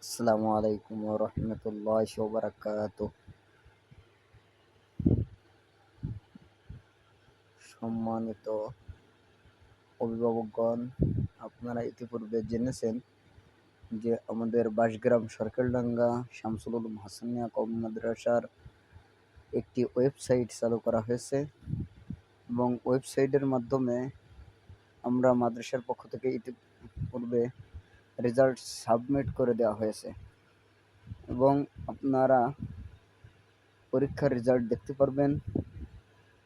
আসসালামু আলাইকুম ওয়া রাহমাতুল্লাহি ওয়া বারাকাতুহু। সম্মানিত অভিভাবকগণ, আপনারা ইতিপূর্বে জেনেছেন যে আমাদের বাঁশগ্রাম সরকারডাঙ্গা শামসুল উলুম হাসানিয়া কওমি মাদ্রাসার একটি ওয়েবসাইট চালু করা হয়েছে এবং ওয়েবসাইটের মাধ্যমে আমরা মাদ্রাসার পক্ষ থেকে ইতিপূর্বে রেজাল্ট সাবমিট করে দেওয়া হয়েছে এবং আপনারা পরীক্ষার রেজাল্ট দেখতে পারবেন।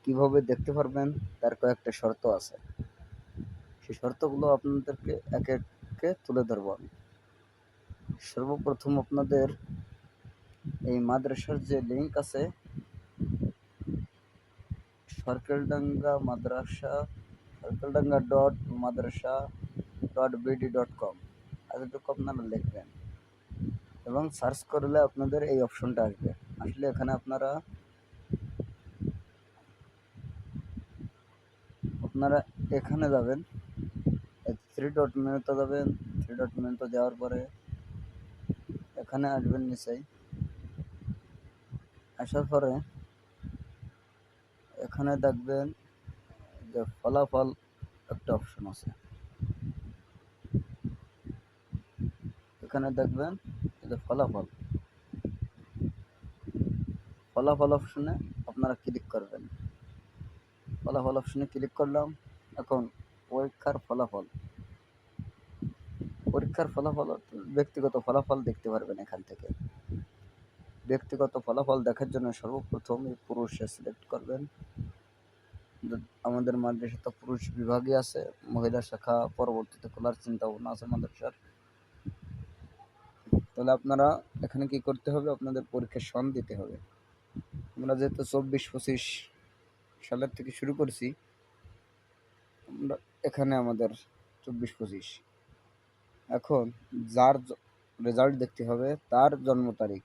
কিভাবে দেখতে পারবেন তার কয়েকটা শর্ত আছে। সেই শর্তগুলো আপনাদেরকে একে একে তুলে ধরব আমি। সর্বপ্রথম আপনাদের এই মাদ্রাসার যে লিঙ্ক আছে সরকারডাঙ্গা.madrasa.বিডি.com, এতটুকু আপনারা লিখবেন এবং সার্চ করলে আপনাদের এই অপশনটা আসবে। আসলে এখানে আপনারা এখানে যাবেন, থ্রি ডট মেনুতে যাবেন। থ্রি ডট মেনুতে যাওয়ার পরে এখানে আসবেন নিচেই। আসার পরে এখানে দেখবেন যে ফলাফল একটা অপশন আছে। এখানে দেখবেন যে ফলাফল অপশনে আপনারা ক্লিক করবেন। ফলাফল অপশনে ক্লিক করলাম। এখন পরীক্ষার ফলাফল ব্যক্তিগত ফলাফল দেখতে পারবেন। এখান থেকে ব্যক্তিগত ফলাফল দেখার জন্য সর্বপ্রথম এই পুরুষে সিলেক্ট করবেন। আমাদের মাদ্রাসা তো পুরুষ বিভাগই আছে, মহিলা শাখা পরবর্তীতে খোলার চিন্তা ভাবনা আছে মাদ্রাসার। তাহলে আপনারা এখানে কি করতে হবে, আপনাদের পরীক্ষার সন দিতে হবে। আমরা যেহেতু 24-25 সালের থেকে শুরু করছি, আমরা এখানে আমাদের 24-25। এখন যার রেজাল্ট দেখতে হবে তার জন্ম তারিখ।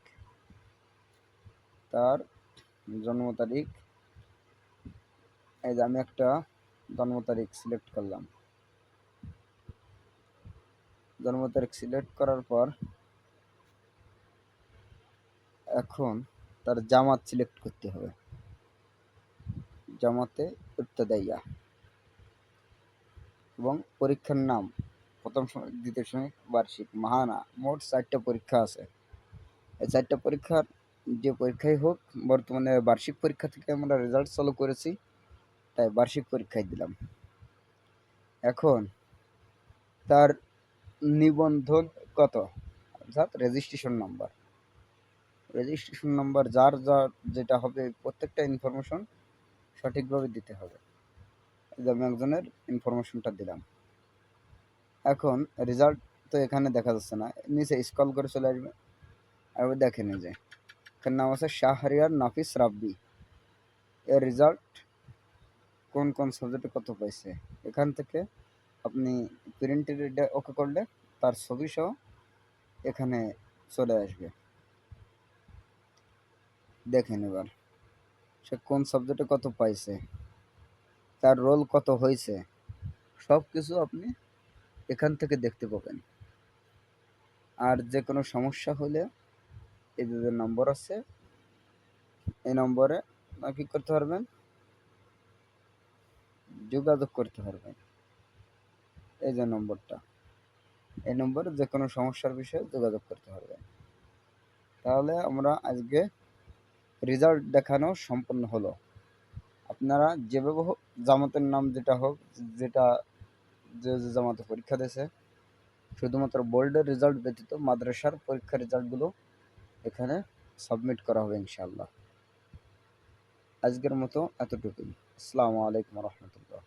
এই যে আমি একটা জন্ম তারিখ সিলেক্ট করলাম। জন্ম তারিখ সিলেক্ট করার পর এখন তার জামাত সিলেক্ট করতে হবে। জামাতে ইবতেদাইয়া এবং পরীক্ষার নাম প্রথম শ্রেণী, দ্বিতীয় শ্রেণী, বার্ষিক, মাহানা। মোট 4টা পরীক্ষা আছে। এই 4টা পরীক্ষার যে পরীক্ষাই হোক, বর্তমানে বার্ষিক পরীক্ষা থেকে আমরা রেজাল্ট চালু করেছি, তাই বার্ষিক পরীক্ষায় দিলাম। এখন তার নিবন্ধন কত, অর্থাৎ রেজিস্ট্রেশন নাম্বার যার যেটা হবে, প্রত্যেকটা ইনফরমেশন সঠিকভাবে দিতে হবে। আমি একজনের ইনফরমেশনটা দিলাম। এখন রেজাল্ট তো এখানে দেখা যাচ্ছে না, নিচে স্ক্রল করে চলে আসবে। আর দেখেন এই যে এখানে নাম আছে শাহরিয়ার নাফিস রাব্বি। এর রেজাল্ট কোন কোন সাবজেক্টে কত পাইছে, এখান থেকে আপনি প্রিন্টের ওকে করলে তার ছবি সহ এখানে চলে আসবে। দেখেন এবার সে কোন সাবজেক্টে কত পাইছে, তার রোল কত হয়েছে, সব কিছু আপনি এখান থেকে দেখতে পাবেন। আর যে কোনো সমস্যা হলে এই যে নম্বর আছে, এই নম্বরে কি করতে পারবেন, যোগাযোগ করতে পারবেন। এই যে নম্বরটা, এই নম্বরে যে কোনো সমস্যার বিষয়ে যোগাযোগ করতে পারবেন। তাহলে আমরা আজকে রেজাল্ট দেখানো সম্পন্ন হলো। আপনারা যেভাবে হোক, জামাতের নাম যেটা হোক, যেটা যে জামাতে পরীক্ষা দিয়েছে, শুধুমাত্র বোর্ডের রেজাল্ট ব্যতীত মাদ্রাসার পরীক্ষার রেজাল্টগুলো এখানে সাবমিট করা হবে ইনশাআল্লাহ। আজকের মতো এতটুকুই। আসসালামু আলাইকুম রহমতুল্লাহ।